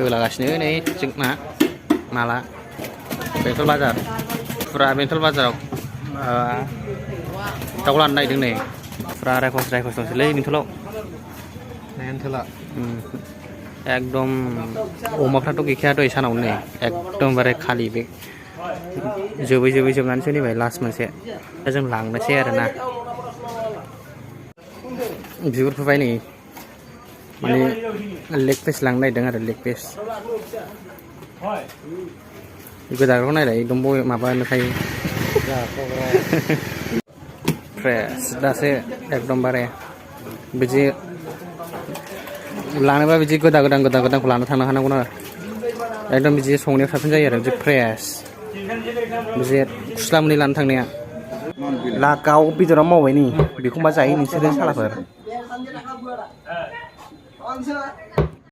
होलागासिनो नै जोंना माला बेंथल बाजार फुरा बेंथल बाजाराव दाउ लानो नागिरदों नै फुरा रायखस दंसैलै बेंथलाव एकदम अमाफ्राथ' गैखाया दहाय सानावनो नै एकदमबारे खालि बे जोबनानैसो नैबाय लास्ट मोनसे दा जों लांनोसै आरोना बिगुरखौहाय नै माने लेग पिस लांनो नागिरदों आरो लेग पिस गोदाग्राखौ नायलाय एकदम माबानोखायो फ्रेस दासो एकदमबारे बिदि लानोबा बिदि गोदानखौ लाना थांनो हानांगौ आरो एकदम बिदि संनायाव साबसिन जायो आरो बिदि फ्रेस बिदि खुस्ला मोनै लानो थांनाया लागाव बेदराव मावबाय नै बेखौ मा जायो नोंसोरो सालाफोर